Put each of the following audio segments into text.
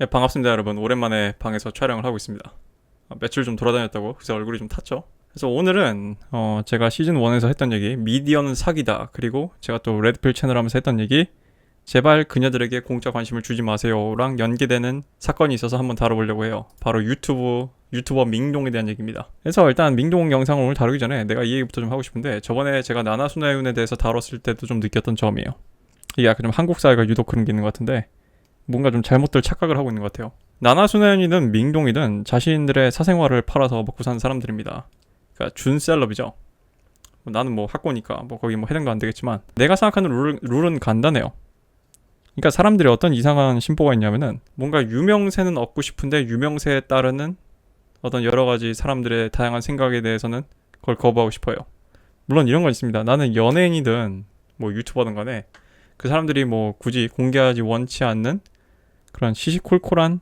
예, 반갑습니다, 여러분. 오랜만에 방에서 촬영을 하고 있습니다. 며칠 좀 돌아다녔다고 그래서 얼굴이 좀 탔죠. 그래서 오늘은 제가 시즌 1에서 했던 얘기, 미디어는 사기다. 그리고 제가 또 레드필 채널 하면서 했던 얘기, 제발 그녀들에게 공짜 관심을 주지 마세요랑 연계되는 사건이 있어서 한번 다뤄보려고 해요. 바로 유튜버 민동에 대한 얘기입니다. 그래서 일단 민동 영상을 오늘 다루기 전에 내가 이 얘기부터 좀 하고 싶은데, 저번에 제가 나나수나윤에 대해서 다뤘을 때도 좀 느꼈던 점이에요. 이게 약간 좀 한국 사회가 유독 그런 게 있는 것 같은데, 뭔가 좀 잘못들 착각을 하고 있는 것 같아요. 나나수나연이든 민동이든 자신들의 사생활을 팔아서 먹고 사는 사람들입니다. 그러니까 준셀럽이죠. 나는 뭐 학고니까 뭐 거기 뭐 해당도 안 되겠지만, 내가 생각하는 룰은 간단해요. 그러니까 사람들이 어떤 이상한 심보가 있냐면은, 뭔가 유명세는 얻고 싶은데 유명세에 따르는 어떤 여러 가지 사람들의 다양한 생각에 대해서는 그걸 거부하고 싶어요. 물론 이런 건 있습니다. 나는 연예인이든 뭐 유튜버든 간에 그 사람들이 뭐 굳이 공개하지 원치 않는 그런 시시콜콜한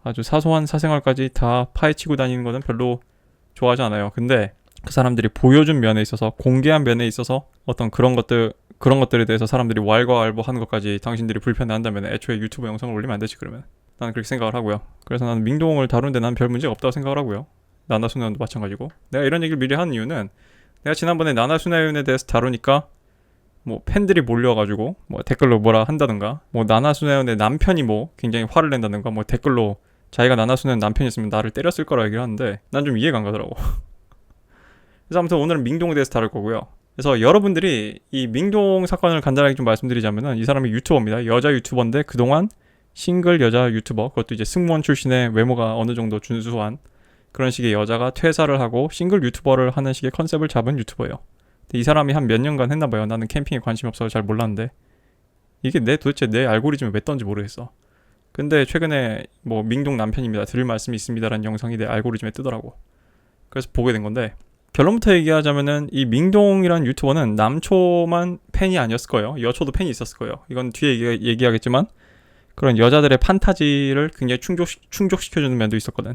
아주 사소한 사생활까지 다 파헤치고 다니는 거는 별로 좋아하지 않아요. 근데 그 사람들이 보여준 면에 있어서, 공개한 면에 있어서 어떤 그런 것들에 대해서 사람들이 왈가왈부하는 것까지 당신들이 불편해한다면 애초에 유튜브 영상을 올리면 안 되지. 그러면 나는 그렇게 생각을 하고요. 그래서 나는 민동을 다루는데 난 별 문제가 없다고 생각을 하고요. 나나수나연도 마찬가지고. 내가 이런 얘기를 미리 하는 이유는, 내가 지난번에 나나수나연에 대해서 다루니까 뭐 팬들이 몰려가지고 뭐 댓글로 뭐라 한다든가, 뭐 나나수나연의 남편이 뭐 굉장히 화를 낸다든가, 뭐 댓글로 자기가 나나수나연 남편이었으면 나를 때렸을 거라 얘기를 하는데, 난 좀 이해가 안 가더라고. 그래서 아무튼 오늘은 민동에 대해서 다룰 거고요. 그래서 여러분들이 이 민동 사건을 간단하게 좀 말씀드리자면은, 이 사람이 유튜버입니다. 여자 유튜버인데 그동안 싱글 여자 유튜버, 그것도 이제 승무원 출신의 외모가 어느 정도 준수한 그런 식의 여자가 퇴사를 하고 싱글 유튜버를 하는 식의 컨셉을 잡은 유튜버예요. 이 사람이 한 몇 년간 했나봐요. 나는 캠핑에 관심이 없어서 잘 몰랐는데, 이게 도대체 내 알고리즘에 왜 떴는지 모르겠어. 근데 최근에 뭐 민동 남편입니다, 드릴 말씀이 있습니다라는 영상이 내 알고리즘에 뜨더라고. 그래서 보게 된 건데, 결론부터 얘기하자면은 이 민동이란 유튜버는 남초만 팬이 아니었을 거예요. 여초도 팬이 있었을 거예요. 이건 뒤에 얘기하겠지만, 그런 여자들의 판타지를 굉장히 충족시켜주는 면도 있었거든.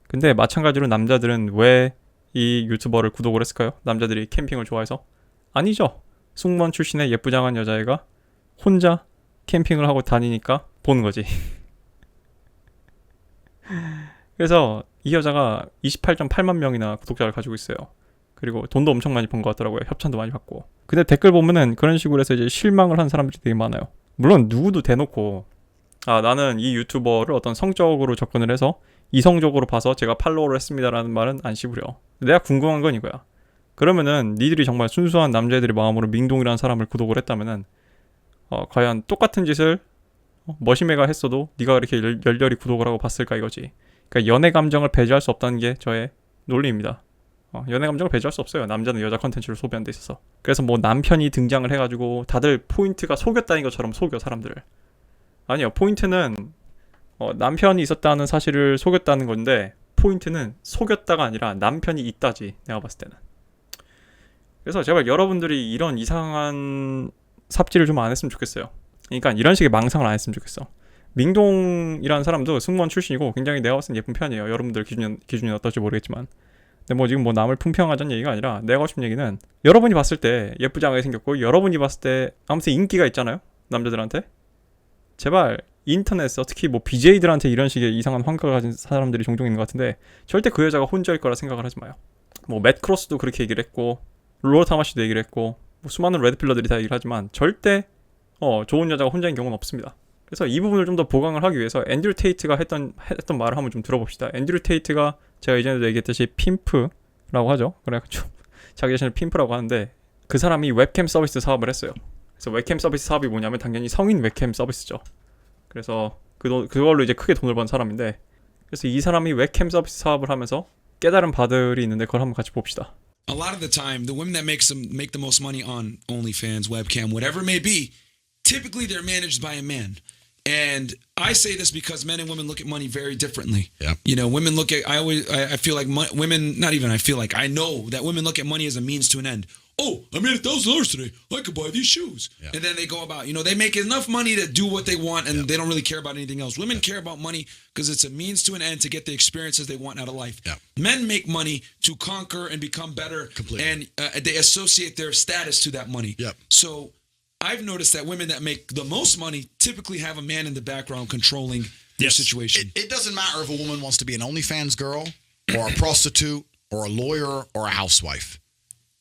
근데 마찬가지로 남자들은 왜 이 유튜버를 구독을 했을까요? 남자들이 캠핑을 좋아해서? 아니죠. 승무원 출신의 예쁘장한 여자애가 혼자 캠핑을 하고 다니니까 보는 거지. 그래서 이 여자가 28.8만 명이나 구독자를 가지고 있어요. 그리고 돈도 엄청 많이 번 것 같더라고요. 협찬도 많이 받고. 근데 댓글 보면은 그런 식으로 해서 이제 실망을 한 사람들이 되게 많아요. 물론 누구도 대놓고 나는 이 유튜버를 어떤 성적으로 접근을 해서 이성적으로 봐서 제가 팔로우를 했습니다라는 말은 안 씹으려. 내가 궁금한 건 이거야. 그러면은 니들이 정말 순수한 남자애들의 마음으로 민동이라는 사람을 구독을 했다면은, 과연 똑같은 짓을 머시매가 했어도 네가 그렇게 열렬히 구독을 하고 봤을까 이거지. 그러니까 연애 감정을 배제할 수 없다는 게 저의 논리입니다. 연애 감정을 배제할 수 없어요. 남자는 여자 컨텐츠를 소비하는 데 있어서. 그래서 뭐 남편이 등장을 해가지고 다들 포인트가 속였다는 것처럼 속여 사람들을. 아니요, 포인트는 남편이 있었다는 사실을 속였다는 건데, 포인트는 속였다가 아니라 남편이 있다지, 내가 봤을 때는. 그래서 제발 여러분들이 이런 이상한 삽질을 좀 안 했으면 좋겠어요. 그러니까 이런 식의 망상을 안 했으면 좋겠어. 민동이라는 사람도 승무원 출신이고 굉장히 내가 봤을 땐 예쁜 편이에요. 여러분들 기준이 어떨지 모르겠지만. 근데 뭐 지금 뭐 남을 품평하자는 얘기가 아니라, 내가 하고 싶은 얘기는, 여러분이 봤을 때 예쁘장하게 생겼고 여러분이 봤을 때 아무튼 인기가 있잖아요, 남자들한테. 제발 인터넷에 특히 뭐 BJ들한테 이런 식의 이상한 환각을 가진 사람들이 종종 있는 것 같은데, 절대 그 여자가 혼자일 거라 생각을 하지 마요. 뭐 맷 크로스도 그렇게 얘기를 했고, 롤러 타마시도 얘기를 했고, 뭐 수많은 레드필러들이 다 얘기를 하지만, 절대 좋은 여자가 혼자인 경우는 없습니다. 그래서 이 부분을 좀 더 보강을 하기 위해서 앤드류 테이트가 했던 말을 한번 좀 들어봅시다. 앤드류 테이트가 제가 이전에도 얘기했듯이 핌프라고 하죠. 그래가지고 자기 자신을 핌프라고 하는데, 그 사람이 웹캠 서비스 사업을 했어요. 그래서 웹캠 서비스 사업이 뭐냐면 당연히 성인 웹캠 서비스죠. 그래서 그걸로 이제 크게 돈을 번 사람인데, 그래서 이 사람이 웹캠 서비스 사업을 하면서 깨달은 바들이 있는데, 그걸 한번 같이 봅시다. A lot of the time, the women that make the most money on OnlyFans, webcam, whatever it may be, typically they're managed by a man. And I say this because men and women look at money very differently. Yeah. You know, women look at, I feel like women, not even I feel like, I know that women look at money as a means to an end. Oh, I made $1,000 today. I could buy these shoes. Yeah. And then they go about, they make enough money to do what they want, and Yeah. they don't really care about anything else. Women care about money because it's a means to an end to get the experiences they want out of life. Yeah. Men make money to conquer and become better. Completely. And they associate their status to that money. Yep. So I've noticed that women that make the most money typically have a man in the background controlling their Yes. situation. It doesn't matter if a woman wants to be an OnlyFans girl or a prostitute or a lawyer or a housewife.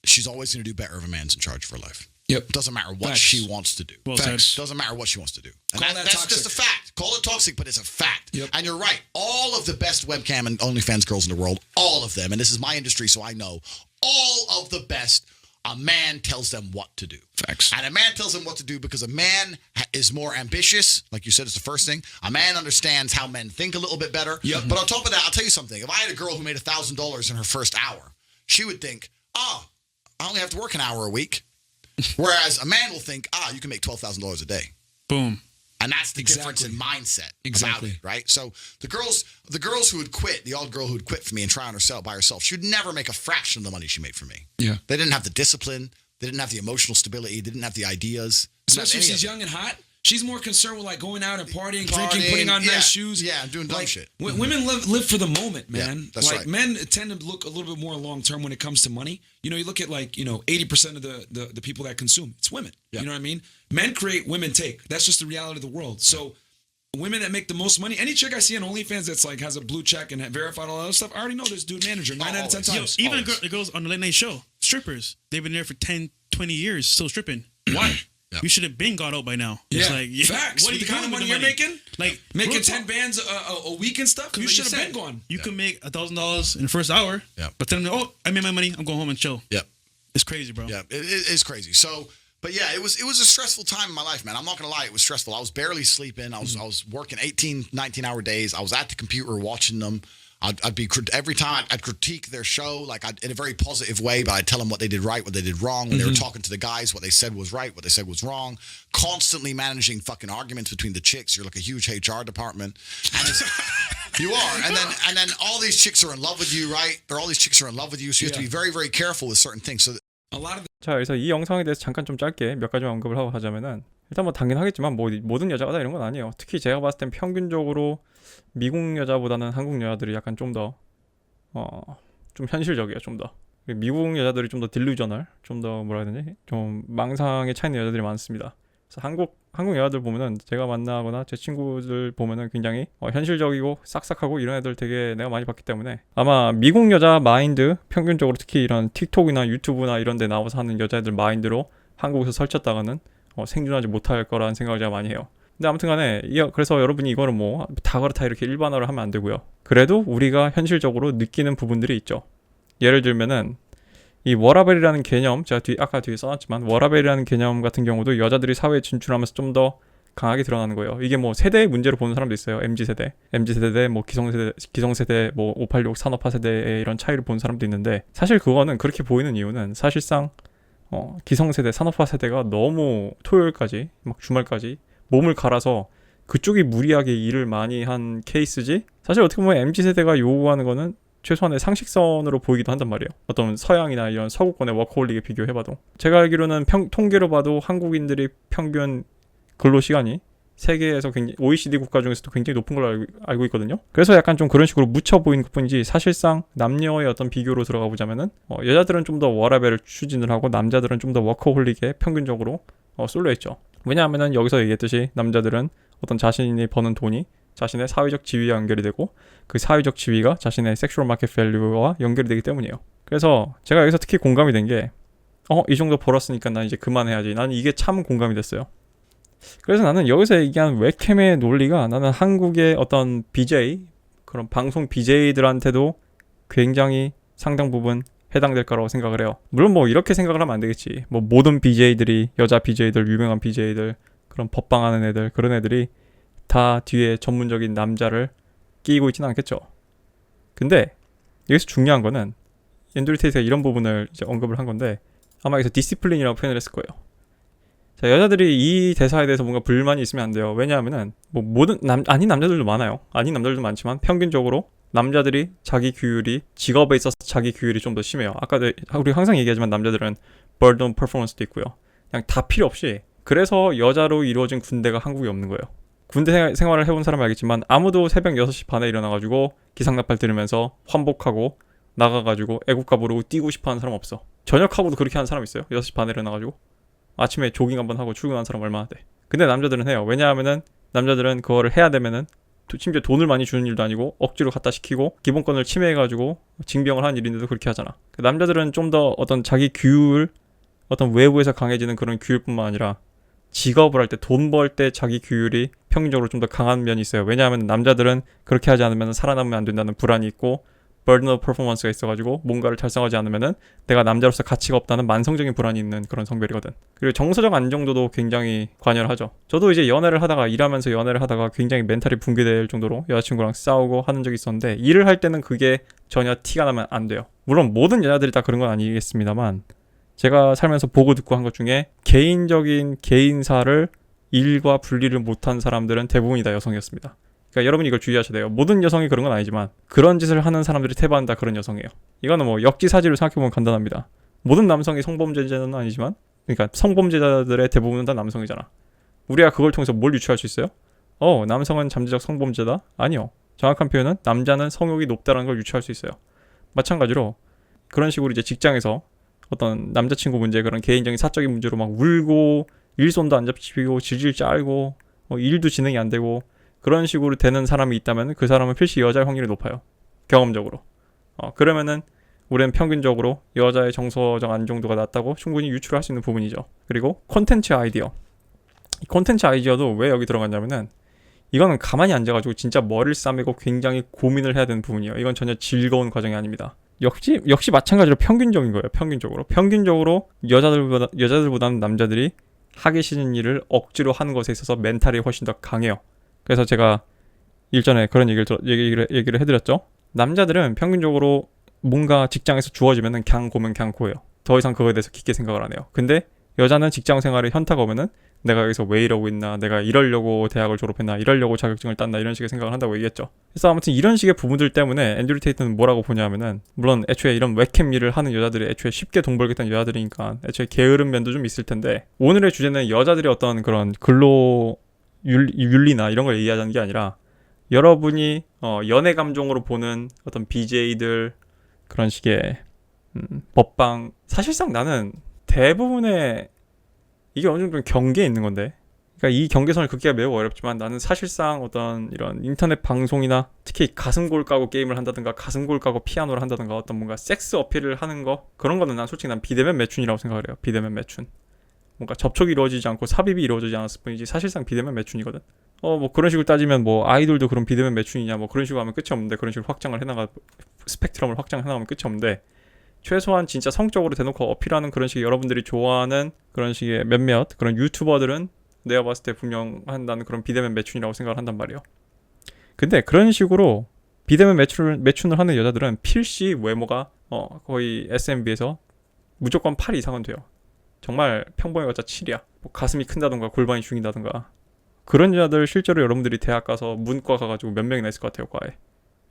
She's always going to do better if a man's in charge of her life. Yep. It doesn't matter what Facts. she wants to do. Well Facts. said. Doesn't matter what she wants to do. And Call that that's toxic. just a fact. Call it toxic, but it's a fact. Yep. And you're right. All of the best webcam and OnlyFans girls in the world, all of them, and this is my industry, so I know, all of the best, a man tells them what to do. Facts. And a man tells them what to do because a man is more ambitious. Like you said, it's the first thing. A man understands how men think a little bit better. Yep. But on top of that, I'll tell you something. If I had a girl who made $1,000 in her first hour, she would think, I only have to work an hour a week. Whereas a man will think, you can make $12,000 a day. Boom. And that's the difference Exactly. in mindset Exactly. about it, right? So the girls who would quit, the odd girl who would quit for me and try on herself by herself, she would never make a fraction of the money she made for me. Yeah. They didn't have the discipline. They didn't have the emotional stability. They didn't have the ideas. Didn't have Especially if any she's of it. young and hot. She's more concerned with like going out and partying, Partying, drinking, putting on yeah, nice shoes. yeah, and doing dumb shit. Women live for the moment, man. that's like right. men tend to look a little bit more long term when it comes to money. You know, you look at 80% of the people that consume, it's women. Yeah. You know what I mean? Men create, women take. That's just the reality of the world. So women that make the most money, any chick I see on OnlyFans that's like has a blue check and verified all that other stuff, I already know this dude manager 9 out of 10 always. times. Even Always. the girls on the late night show, strippers, they've been there for 10, 20 years, still stripping. Why? Yeah. You should have been got out by now. Yeah, It's like, facts. What are With you the kind of doing money with you're the making, Like making real 10 talk. bands a week and stuff, you Like should have said, been gone. You could make $1,000 in the first hour. Yeah. But then, I made my money. I'm going home and chill. Yep. It's crazy, bro. Yeah, it is crazy. So, but yeah, it was a stressful time in my life, man. I'm not gonna lie, it was stressful. I was barely sleeping. I was working 18, 19-hour days. I was at the computer watching them. I'd be every time I'd critique their show like in a very positive way, but I'd tell them what they did right, what they did wrong. When they were talking to the guys, what they said was right, what they said was wrong. Constantly managing fucking arguments between the chicks. You're like a huge HR department, and it's, you are. And then all these chicks are in love with you, right? Or all these chicks are in love with you, so you have to be very, very careful with certain things. So A lot of 자, 그래서 이 영상에 대해서 잠깐 좀 짧게 몇 가지만 언급을 하고 하자면은 일단 뭐 당연하겠지만 뭐 모든 여자가 다 이런 건 아니에요. 특히 제가 봤을 땐 평균적으로 미국 여자보다는 한국 여자들이 약간 좀 더 좀 현실적이에요. 좀 더. 미국 여자들이 좀 더 딜루저널, 좀 더 뭐라 해야 되지? 좀 망상에 차 있는 여자들이 많습니다. 그래서 한국 여자들 보면은 제가 만나거나 제 친구들 보면은 굉장히 현실적이고 싹싹하고 이런 애들 되게 내가 많이 봤기 때문에 아마 미국 여자 마인드 평균적으로 특히 이런 틱톡이나 유튜브나 이런 데 나와서 하는 여자애들 마인드로 한국에서 설쳤다가는 생존하지 못할 거라는 생각을 제가 많이 해요. 근데 아무튼 간에 그래서 여러분이 이거를 뭐 다 그렇다 이렇게 일반화를 하면 안 되고요. 그래도 우리가 현실적으로 느끼는 부분들이 있죠. 예를 들면은 이 워라벨이라는 개념, 제가 아까 뒤에 써놨지만 워라벨이라는 개념 같은 경우도 여자들이 사회에 진출하면서 좀 더 강하게 드러나는 거예요. 이게 뭐 세대의 문제로 보는 사람도 있어요. MZ세대 대 뭐 기성세대 뭐 586 산업화 세대의 이런 차이를 보는 사람도 있는데 사실 그거는 그렇게 보이는 이유는 사실상 기성세대 산업화 세대가 너무 토요일까지 막 주말까지 몸을 갈아서 그쪽이 무리하게 일을 많이 한 케이스지 사실 어떻게 보면 MZ세대가 요구하는 거는 최소한의 상식선으로 보이기도 한단 말이에요. 어떤 서양이나 이런 서구권의 워커홀릭에 비교해봐도 제가 알기로는 통계로 봐도 한국인들이 평균 근로시간이 세계에서 굉장히 OECD 국가 중에서도 굉장히 높은 걸로 알고 있거든요. 그래서 약간 좀 그런 식으로 묻혀 보이는 것뿐이지 사실상 남녀의 어떤 비교로 들어가 보자면은 여자들은 좀 더 워라벨을 추진을 하고 남자들은 좀 더 워커홀릭에 평균적으로 쏠려 있죠. 왜냐하면은 여기서 얘기했듯이 남자들은 어떤 자신이 버는 돈이 자신의 사회적 지위와 연결이 되고 그 사회적 지위가 자신의 섹슈얼 마켓 밸류와 연결이 되기 때문이에요. 그래서 제가 여기서 특히 공감이 된 게 이 정도 벌었으니까 난 이제 그만해야지. 나는 이게 참 공감이 됐어요. 그래서 나는 여기서 얘기한 웹캠의 논리가 나는 한국의 어떤 BJ 그런 방송 BJ들한테도 굉장히 상당 부분 해당될 거라고 생각을 해요. 물론 뭐 이렇게 생각을 하면 안 되겠지. 뭐 모든 BJ들이 여자 BJ들 유명한 BJ들 그런 법방하는 애들 그런 애들이 다 뒤에 전문적인 남자를 끼고 있지는 않겠죠. 근데 여기서 중요한 거는 앤드류 테이트가 이런 부분을 이제 언급을 한 건데 아마 여기서 디시플린이라고 표현을 했을 거예요. 자, 여자들이 이 대사에 대해서 뭔가 불만이 있으면 안 돼요. 왜냐하면은 뭐 모든 아닌 남자들도 많아요. 아닌 남자들도 많지만 평균적으로 남자들이 자기 규율이 직업에 있어서 자기 규율이 좀 더 심해요. 아까 우리 항상 얘기하지만 남자들은 burden performance도 있고요. 그냥 다 필요 없이 그래서 여자로 이루어진 군대가 한국에 없는 거예요. 군대 생활을 해본 사람은 알겠지만 아무도 새벽 6시 반에 일어나가지고 기상나팔 들으면서 환복하고 나가가지고 애국가 부르고 뛰고 싶어하는 사람 없어. 저녁하고도 그렇게 하는 사람 있어요. 6시 반에 일어나가지고 아침에 조깅 한번 하고 출근하는 사람 얼마나 돼. 근데 남자들은 해요. 왜냐하면은 남자들은 그거를 해야 되면은 심지어 돈을 많이 주는 일도 아니고 억지로 갖다 시키고 기본권을 침해해가지고 징병을 한 일인데도 그렇게 하잖아. 남자들은 좀 더 어떤 자기 규율, 어떤 외부에서 강해지는 그런 규율뿐만 아니라 직업을 할 때, 돈 벌 때 자기 규율이 평균적으로 좀 더 강한 면이 있어요. 왜냐하면 남자들은 그렇게 하지 않으면 살아남으면 안 된다는 불안이 있고 burden of performance가 있어가지고 뭔가를 달성하지 않으면은 내가 남자로서 가치가 없다는 만성적인 불안이 있는 그런 성별이거든. 그리고 정서적 안정도도 굉장히 관여를 하죠. 저도 이제 연애를 하다가, 일하면서 연애를 하다가 굉장히 멘탈이 붕괴될 정도로 여자친구랑 싸우고 하는 적이 있었는데, 일을 할 때는 그게 전혀 티가 나면 안 돼요. 물론 모든 여자들이 다 그런 건 아니겠습니다만, 제가 살면서 보고 듣고 한 것 중에 개인적인 개인사를 일과 분리를 못한 사람들은 대부분이 다 여성이었습니다. 그러니까 여러분이 이걸 주의하셔야 돼요. 모든 여성이 그런 건 아니지만 그런 짓을 하는 사람들이 대부분 다 그런 여성이에요. 이거는 뭐 역지사지로 생각해보면 간단합니다. 모든 남성이 성범죄자는 아니지만, 그러니까 성범죄자들의 대부분은 다 남성이잖아. 우리가 그걸 통해서 뭘 유추할 수 있어요? 남성은 잠재적 성범죄다? 아니요. 정확한 표현은 남자는 성욕이 높다라는 걸 유추할 수 있어요. 마찬가지로 그런 식으로 이제 직장에서 어떤 남자친구 문제, 그런 개인적인 사적인 문제로 막 울고 일손도 안 잡히고 질질 짤고 일도 진행이 안 되고 그런 식으로 되는 사람이 있다면 그 사람은 필시 여자일 확률이 높아요. 경험적으로. 그러면은 우리는 평균적으로 여자의 정서적 안정도가 낮다고 충분히 유추할 수 있는 부분이죠. 그리고 콘텐츠 아이디어. 이 콘텐츠 아이디어도 왜 여기 들어갔냐면은, 이거는 가만히 앉아가지고 진짜 머리를 싸매고 굉장히 고민을 해야 되는 부분이에요. 이건 전혀 즐거운 과정이 아닙니다. 역시 마찬가지로 평균적인 거예요. 평균적으로 여자들보다는 남자들이 하기 싫은 일을 억지로 하는 것에 있어서 멘탈이 훨씬 더 강해요. 그래서 제가 일전에 그런 얘기를 해드렸죠. 남자들은 평균적으로 뭔가 직장에서 주어지면은 그냥 고면 그냥 고예요. 더 이상 그거에 대해서 깊게 생각을 안 해요. 근데 여자는 직장 생활에 현타가 오면은 내가 여기서 왜 이러고 있나, 내가 이러려고 대학을 졸업했나, 이러려고 자격증을 땄나, 이런 식의 생각을 한다고 얘기했죠. 그래서 아무튼 이런 식의 부분들 때문에 앤드류 테이트는 뭐라고 보냐면은, 물론 애초에 이런 웹캠 일을 하는 여자들이 애초에 쉽게 돈 벌겠다는 여자들이니까 애초에 게으른 면도 좀 있을 텐데, 오늘의 주제는 여자들이 어떤 그런 근로 윤리나 이런 걸 얘기하자는 게 아니라, 여러분이 연애 감정으로 보는 어떤 BJ들, 그런 식의 법방, 사실상 나는 대부분의 이게 어느 정도 경계에 있는 건데, 그러니까 이 경계선을 긋기가 매우 어렵지만, 나는 사실상 어떤 이런 인터넷 방송이나 특히 가슴골 까고 게임을 한다든가 가슴골 까고 피아노를 한다든가 어떤 뭔가 섹스 어필을 하는 거, 그런 거는 난 솔직히 난 비대면 매춘이라고 생각을 해요. 비대면 매춘. 뭔가 접촉이 이루어지지 않고 삽입이 이루어지지 않았을 뿐이지 사실상 비대면 매춘이거든. 뭐 그런 식으로 따지면 뭐 아이돌도 그런 비대면 매춘이냐, 뭐 그런 식으로 하면 끝이 없는데, 그런 식으로 스펙트럼을 확장해나가면 끝이 없는데, 최소한 진짜 성적으로 대놓고 어필하는 그런 식의, 여러분들이 좋아하는 그런 식의 몇몇 그런 유튜버들은 내가 봤을 때 분명 한다는 그런 비대면 매춘이라고 생각을 한단 말이에요. 근데 그런 식으로 비대면 매춘을 하는 여자들은 필시 외모가 거의 SMB에서 무조건 8 이상은 돼요. 정말 평범해봤자 7이야. 뭐 가슴이 큰다던가 골반이 중이다던가. 그런 여자들 실제로 여러분들이 대학 가서 문과 가가지고 몇 명이나 있을 것 같아요, 과에.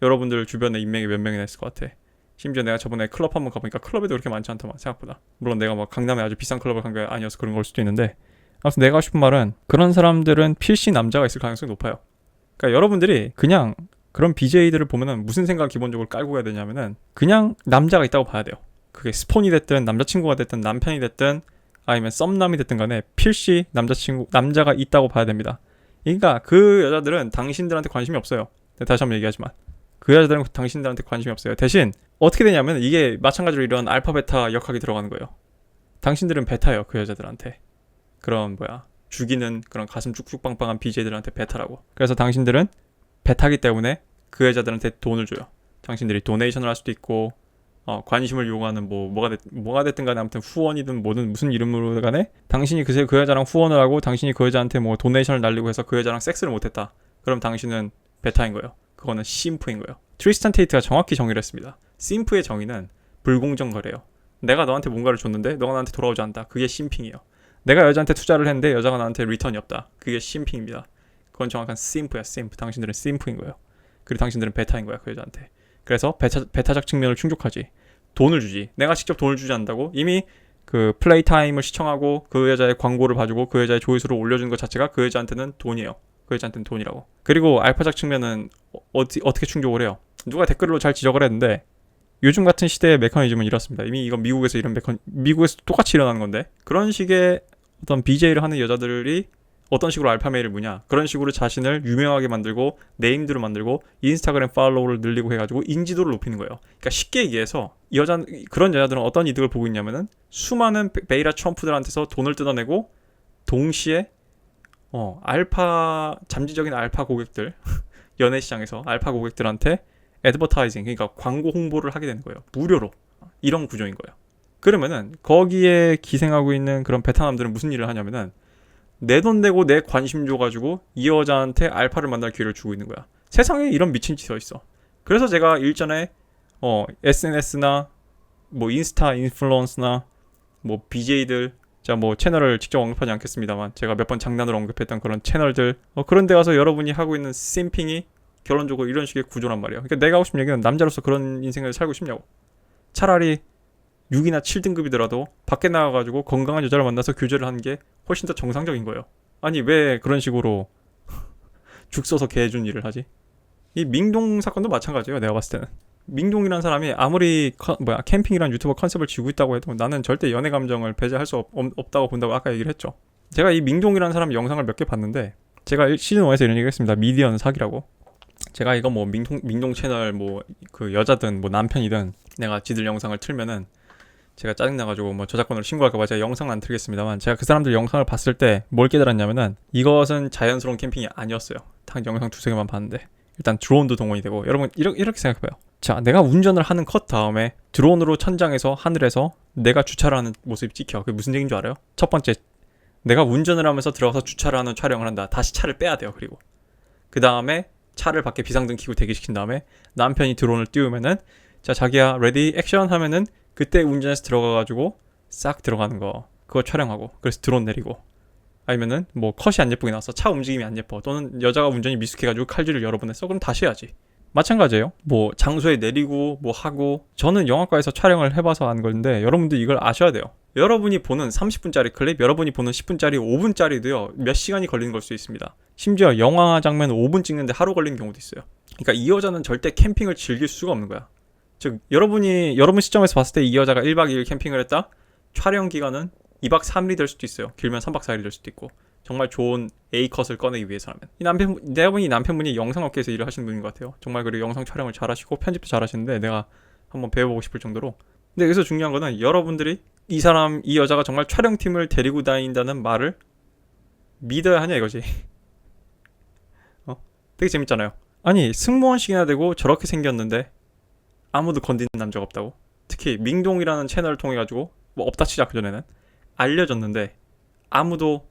여러분들 주변에 인맥이 몇 명이나 있을 것 같아. 심지어 내가 저번에 클럽 한번 가보니까 클럽에도 그렇게 많지 않더만, 생각보다. 물론 내가 막 강남에 아주 비싼 클럽을 간 게 아니어서 그런 걸 수도 있는데, 아무튼 내가 하고 싶은 말은, 그런 사람들은 필시 남자가 있을 가능성이 높아요. 그러니까 여러분들이 그냥 그런 BJ들을 보면은 무슨 생각을 기본적으로 깔고 가야 되냐면은, 그냥 남자가 있다고 봐야 돼요. 그게 스폰이 됐든 남자친구가 됐든 남편이 됐든 아니면 썸남이 됐든 간에 필시 남자가 있다고 봐야 됩니다. 그러니까 그 여자들은 당신들한테 관심이 없어요. 다시 한번 얘기하지만 그 여자들은 당신들한테 관심이 없어요. 대신 어떻게 되냐면, 이게 마찬가지로 이런 알파 베타 역학이 들어가는 거예요. 당신들은 베타예요, 그 여자들한테. 그런 죽이는 그런 가슴 쭉쭉 빵빵한 BJ들한테 베타라고. 그래서 당신들은 베타기 때문에 그 여자들한테 돈을 줘요. 당신들이 도네이션을 할 수도 있고, 관심을 요구하는 뭐가 됐든 간에 아무튼 후원이든 뭐든 무슨 이름으로 간에 당신이 그 여자랑 후원을 하고 당신이 그 여자한테 뭐 도네이션을 날리고 해서 그 여자랑 섹스를 못했다. 그럼 당신은 베타인 거예요. 그거는 심프인 거예요. 트리스탄 테이트가 정확히 정의를 했습니다. 심프의 정의는 불공정 거래예요. 내가 너한테 뭔가를 줬는데 너가 나한테 돌아오지 않다. 그게 심핑이에요. 내가 여자한테 투자를 했는데 여자가 나한테 리턴이 없다. 그게 심핑입니다. 그건 정확한 심프야, 심프. 당신들은 심프인 거예요. 그리고 당신들은 베타인 거야, 그 여자한테. 그래서 베타적 측면을 충족하지. 돈을 주지. 내가 직접 돈을 주지 않는다고? 이미 그 플레이 타임을 시청하고 그 여자의 광고를 봐주고 그 여자의 조회수를 올려주는 것 자체가 그 여자한테는 돈이에요. 그 여자한테는 돈이라고. 그리고 알파적 측면은 어떻게 충족을 해요? 누가 댓글로 잘 지적을 했는데, 요즘 같은 시대의 메커니즘은 이렇습니다. 이미 이건 미국에서 똑같이 일어나는 건데, 그런 식의 어떤 BJ를 하는 여자들이 어떤 식으로 알파 메일을 무냐? 그런 식으로 자신을 유명하게 만들고 네임드로 만들고 인스타그램 팔로우를 늘리고 해가지고 인지도를 높이는 거예요. 그러니까 쉽게 얘기해서 그런 여자들은 어떤 이득을 보고 있냐면은 수많은 베이라 트럼프들한테서 돈을 뜯어내고 동시에 잠재적인 알파 고객들 연애 시장에서 알파 고객들한테 애드버타이징 그러니까 광고 홍보를 하게 되는 거예요. 무료로. 이런 구조인 거예요. 그러면은 거기에 기생하고 있는 그런 베트남들은 무슨 일을 하냐면은 내 돈 내고 내 관심 줘가지고 이 여자한테 알파를 만날 기회를 주고 있는 거야. 세상에 이런 미친 짓이 어딨어. 그래서 제가 일전에 SNS나 뭐 인스타 인플루언서나 뭐 BJ들 자 뭐 채널을 직접 언급하지 않겠습니다만 제가 몇 번 장난으로 언급했던 그런 채널들 그런 데 가서 여러분이 하고 있는 심핑이 결론적으로 이런 식의 구조란 말이에요. 그러니까 내가 하고 싶은 얘기는 남자로서 그런 인생을 살고 싶냐고. 차라리 6이나 7등급이더라도 밖에 나가가지고 건강한 여자를 만나서 교제를 하는 게 훨씬 더 정상적인 거예요. 아니 왜 그런 식으로 죽 써서 개 준 일을 하지? 이 민동 사건도 마찬가지예요. 내가 봤을 때는 민동이라는 사람이 아무리 캠핑이라는 유튜버 컨셉을 쥐고 있다고 해도 나는 절대 연애 감정을 배제할 수 없다고 본다고 아까 얘기를 했죠. 제가 이 민동이라는 사람 영상을 몇 개 봤는데 제가 시즌 1에서 이런 얘기 했습니다. 미디어는 사기라고. 제가 이거 뭐 민동 채널 뭐 그 여자든 뭐 남편이든 내가 지들 영상을 틀면은 제가 짜증나가지고 뭐 저작권으로 신고할까봐 제가 영상을 안 틀겠습니다만 제가 그 사람들 영상을 봤을 때 뭘 깨달았냐면은 이것은 자연스러운 캠핑이 아니었어요. 딱 영상 2-3개만 봤는데 일단 드론도 동원이 되고 여러분 이렇게 생각해봐요. 자 내가 운전을 하는 컷 다음에 드론으로 천장에서 하늘에서 내가 주차를 하는 모습이 찍혀. 그게 무슨 얘기인 줄 알아요? 첫 번째 내가 운전을 하면서 들어가서 주차를 하는 촬영을 한다. 다시 차를 빼야 돼요. 그리고 그 다음에 차를 밖에 비상등 켜고 대기시킨 다음에 남편이 드론을 띄우면은 자 자기야 레디 액션 하면은 그때 운전해서 들어가가지고 싹 들어가는 거 그거 촬영하고 그래서 드론 내리고 아니면은 뭐 컷이 안 예쁘게 나왔어 차 움직임이 안 예뻐 또는 여자가 운전이 미숙해가지고 칼질을 여러 번 했어 그럼 다시 해야지. 마찬가지예요. 뭐 장소에 내리고 뭐 하고 저는 영화과에서 촬영을 해봐서 아는 건데 여러분들 이걸 아셔야 돼요. 여러분이 보는 30분짜리 클립 여러분이 보는 10분짜리 5분짜리도요 몇 시간이 걸리는 걸 수 있습니다. 심지어 영화 장면 5분 찍는데 하루 걸리는 경우도 있어요. 그러니까 이 여자는 절대 캠핑을 즐길 수가 없는 거야. 즉 여러분 시점에서 봤을 때 이 여자가 1박 2일 캠핑을 했다? 촬영 기간은 2박 3일이 될 수도 있어요. 길면 3박 4일이 될 수도 있고 정말 좋은 A컷을 꺼내기 위해서라면 내가 보니 이 남편분이 영상업계에서 일을 하시는 분인 것 같아요. 정말 그리고 영상 촬영을 잘하시고 편집도 잘하시는데 내가 한번 배워보고 싶을 정도로. 근데 여기서 중요한 거는 여러분들이 이 여자가 정말 촬영팀을 데리고 다닌다는 말을 믿어야 하냐 이거지. 되게 재밌잖아요. 아니 승무원식이나 되고 저렇게 생겼는데 아무도 건드는 남자가 없다고. 특히 민동이라는 채널을 통해 가지고 뭐 없다 치자 그전에는 알려졌는데 아무도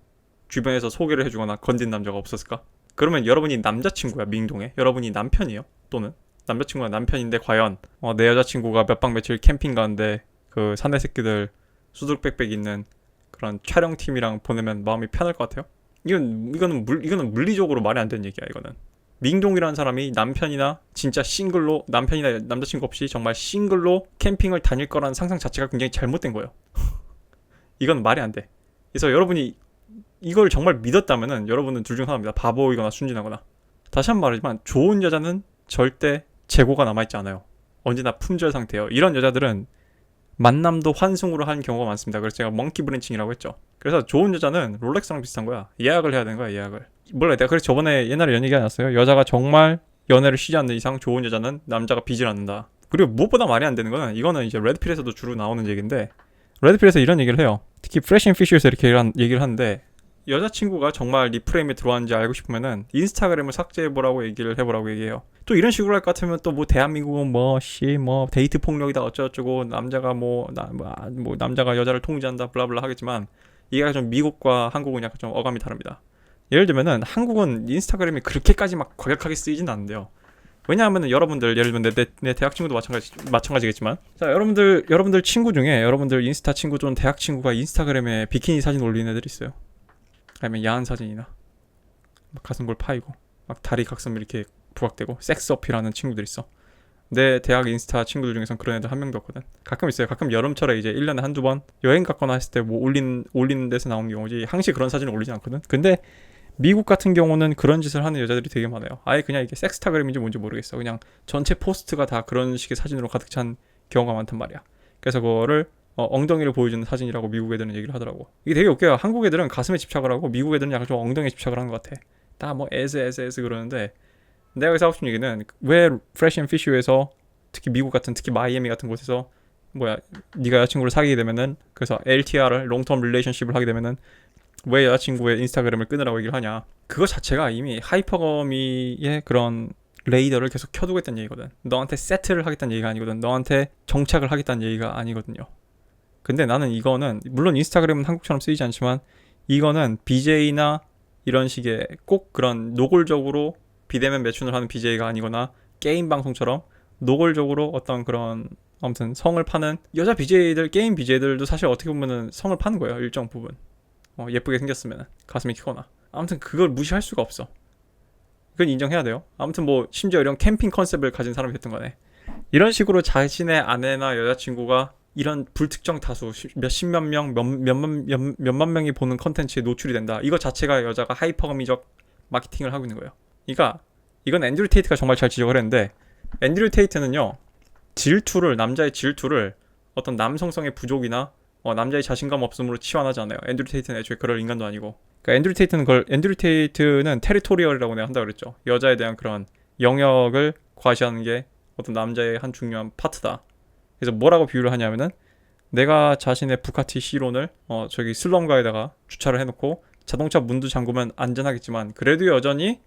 주변에서 소개를 해주거나 건든 남자가 없었을까? 그러면 여러분이 남자친구야 민동에 여러분이 남편이에요? 또는 남자친구가 남편인데 과연 내 여자친구가 몇 박 며칠 캠핑 가는데 그 사내 새끼들 수두룩빽빽 있는 그런 촬영팀이랑 보내면 마음이 편할 것 같아요? 이거는 물리적으로 말이 안 되는 얘기야. 이거는 민동이라는 사람이 남편이나 진짜 싱글로 남편이나 남자친구 없이 정말 싱글로 캠핑을 다닐 거라는 상상 자체가 굉장히 잘못된 거예요. 이건 말이 안 돼. 그래서 여러분이 이걸 정말 믿었다면은 여러분은 둘 중 하나입니다. 바보이거나 순진하거나. 다시 한 번 말하지만 좋은 여자는 절대 재고가 남아있지 않아요. 언제나 품절 상태예요. 이런 여자들은 만남도 환승으로 하는 경우가 많습니다. 그래서 제가 멍키 브랜칭이라고 했죠. 그래서 좋은 여자는 롤렉스랑 비슷한 거야. 예약을 해야 되는 거야. 예약을. 몰라 내가 그래서 저번에 옛날에 이런 얘기 해놨어요. 여자가 정말 연애를 쉬지 않는 이상 좋은 여자는 남자가 빚을 않는다. 그리고 무엇보다 말이 안 되는 거는 이거는 이제 레드필에서도 주로 나오는 얘기인데 레드필에서 이런 얘기를 해요. 특히 프레시 앤 피쉬에서 이렇게 얘기를 하는데 여자친구가 정말 네 프레임에 들어왔는지 알고 싶으면은 인스타그램을 삭제해보라고 얘기를 해보라고 얘기해요. 또 이런 식으로 할 것 같으면 또 뭐 대한민국은 뭐 데이트 폭력이다 어쩌고저쩌고 남자가 남자가 여자를 통제한다 블라블라 하겠지만 이게 좀 미국과 한국은 약간 좀 어감이 다릅니다. 예를 들면은 한국은 인스타그램이 그렇게까지 막 과격하게 쓰이진 않는데요. 왜냐하면은 여러분들 예를 들면 내 대학 친구도 마찬가지겠지만 자 여러분들 친구 중에 여러분들 인스타 친구 또는 대학 친구가 인스타그램에 비키니 사진 올리는 애들 있어요. 아니면 야한 사진이나 막 가슴골 파이고 막 다리 각선 이렇게 부각되고 섹스 어필하는 친구들 있어. 내 대학 인스타 친구들 중에선 그런 애들 한 명도 없거든. 가끔 있어요. 가끔 여름철에 이제 1년에 한두 번 여행 갔거나 했을 때 뭐 올리는 데서 나오는 경우지 항시 그런 사진을 올리지 않거든. 근데 미국 같은 경우는 그런 짓을 하는 여자들이 되게 많아요. 아예 그냥 이게 섹스타그램인지 뭔지 모르겠어. 그냥 전체 포스트가 다 그런 식의 사진으로 가득 찬 경우가 많단 말이야. 그래서 그거를 엉덩이를 보여주는 사진이라고 미국 애들은 얘기를 하더라고. 이게 되게 웃겨요. 한국 애들은 가슴에 집착을 하고 미국 애들은 약간 좀 엉덩이에 집착을 하는 것 같아. 다 뭐 에스 그러는데 내가 여기서 하고 싶은 얘기는 왜 프레시 앤 피쉬에서 특히 미국 같은 특히 마이애미 같은 곳에서 네가 여자친구를 사귀게 되면은 그래서 LTR을 롱텀 릴레이션십을 하게 되면은 왜 여자친구의 인스타그램을 끊으라고 얘기를 하냐. 그거 자체가 이미 하이퍼거미의 그런 레이더를 계속 켜두고 있다는 얘기거든. 너한테 세트를 하겠다는 얘기가 아니거든. 너한테 정착을 하겠다는 얘기가 아니거든요. 근데 나는 이거는 물론 인스타그램은 한국처럼 쓰이지 않지만 이거는 BJ나 이런 식의 꼭 그런 노골적으로 비대면 매춘을 하는 BJ가 아니거나 게임 방송처럼 노골적으로 어떤 그런 아무튼 성을 파는 여자 BJ들, 게임 BJ들도 사실 어떻게 보면은 성을 파는 거예요. 일정 부분. 예쁘게 생겼으면 가슴이 크거나. 아무튼 그걸 무시할 수가 없어. 그건 인정해야 돼요. 아무튼 뭐 심지어 이런 캠핑 컨셉을 가진 사람이 됐든 간에 이런 식으로 자신의 아내나 여자친구가 이런 불특정 다수 몇십몇 명, 몇만 명이 보는 컨텐츠에 노출이 된다. 이거 자체가 여자가 하이퍼거미적 마케팅을 하고 있는 거예요. 그러니까 이건 앤드류 테이트가 정말 잘 지적을 했는데 앤드류 테이트는요. 남자의 질투를 어떤 남성성의 부족이나 남자의 자신감 없음으로 치환하지 않아요. 앤드류 테이트는 애초에 그럴 인간도 아니고. 그러니까 앤드류 테이트는 테리토리얼이라고 내가 한다고 그랬죠. 여자에 대한 그런 영역을 과시하는 게 어떤 남자의 한 중요한 파트다. 그래서 뭐라고 비유를 하냐면은 내가 자신의 부카티 시론을 저기 슬럼가에다가 주차를 해놓고 자동차 문도 잠그면 안전하겠지만 그래도 여전히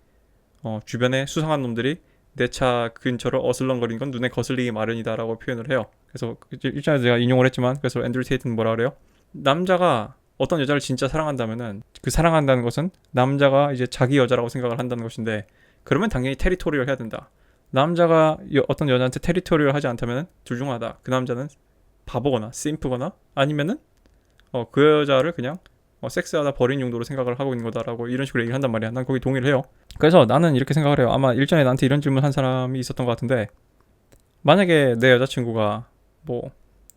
주변에 수상한 놈들이 내 차 근처를 어슬렁거리는 건 눈에 거슬리기 마련이다라고 표현을 해요. 그래서 일전에 제가 인용을 했지만 그래서 앤드류 테이트는 뭐라 그래요? 남자가 어떤 여자를 진짜 사랑한다면은 그 사랑한다는 것은 남자가 이제 자기 여자라고 생각을 한다는 것인데 그러면 당연히 테리토리얼 해야 된다. 남자가 어떤 여자한테 테리토리얼 하지 않다면은 둘 중 하나다. 그 남자는 바보거나 심프거나 아니면은 그 여자를 그냥 섹스하다 버린 용도로 생각을 하고 있는 거다라고 이런 식으로 얘기를 한단 말이야. 난 거기 동의를 해요. 그래서 나는 이렇게 생각을 해요. 아마 일전에 나한테 이런 질문 한 사람이 있었던 것 같은데 만약에 내 여자친구가 뭐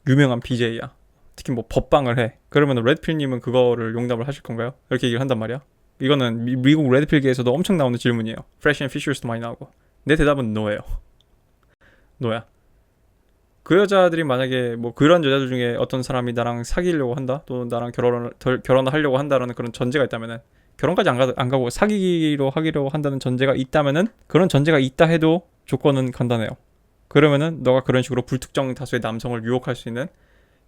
유명한 BJ야. 특히 뭐 법방을 해. 그러면 레드필님은 그거를 용납을 하실 건가요? 이렇게 얘기를 한단 말이야. 이거는 미국 레드필계에서도 엄청 나오는 질문이에요. 프레시 앤 피셔스도 많이 나오고. 내 대답은 노예요. 노야. 그 여자들이 만약에 뭐 그런 여자들 중에 어떤 사람이 나랑 사귀려고 한다, 또는 나랑 결혼을 하려고 한다라는 그런 전제가 있다면은 결혼까지 안 가고 사귀기로 하기로 한다는 전제가 있다면은 그런 전제가 있다 해도 조건은 간단해요. 그러면은 너가 그런 식으로 불특정 다수의 남성을 유혹할 수 있는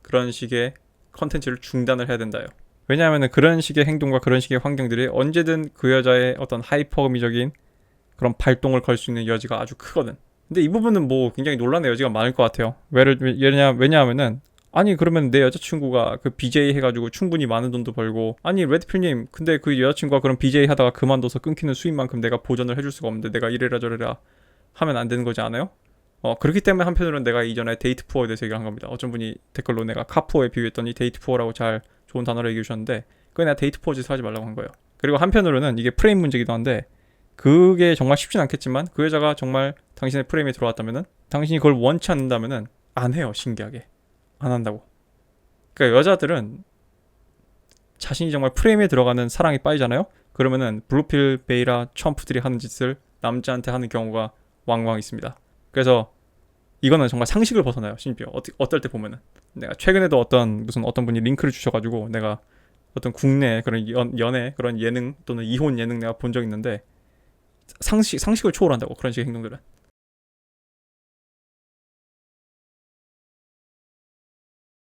그런 식의 컨텐츠를 중단을 해야 된다요. 왜냐하면은 그런 식의 행동과 그런 식의 환경들이 언제든 그 여자의 어떤 하이퍼미적인 그런 발동을 걸 수 있는 여지가 아주 크거든. 근데 이 부분은 뭐 굉장히 논란의 여지가 많을 것 같아요. 왜냐하면은 아니 그러면 내 여자친구가 그 BJ 해가지고 충분히 많은 돈도 벌고 아니 레드필님 근데 그 여자친구가 그런 BJ 하다가 그만둬서 끊기는 수입만큼 내가 보전을 해줄 수가 없는데 내가 이래라 저래라 하면 안 되는 거지 않아요? 그렇기 때문에 한편으로는 내가 이전에 데이트 푸어에 대해서 얘기를 한 겁니다. 어떤 분이 댓글로 내가 카푸어에 비유했더니 데이트 푸어라고 잘 좋은 단어를 얘기해 주셨는데 그게 내가 데이트 푸어 짓을 하지 말라고 한 거예요. 그리고 한편으로는 이게 프레임 문제기도 한데 그게 정말 쉽진 않겠지만 그 여자가 정말 당신의 프레임에 들어왔다면은 당신이 그걸 원치 않는다면은 안 해요. 신기하게 안 한다고. 그러니까 여자들은 자신이 정말 프레임에 들어가는 사랑에 빠지잖아요. 그러면은 블루필 베이라 첨프들이 하는 짓을 남자한테 하는 경우가 왕왕 있습니다. 그래서 이거는 정말 상식을 벗어나요. 심지어 어떨 때 보면은 내가 최근에도 어떤 분이 링크를 주셔가지고 내가 어떤 국내 그런 연애 그런 예능 또는 이혼 예능 내가 본 적 있는데 상식을 초월한다고 그런 식의 행동들은.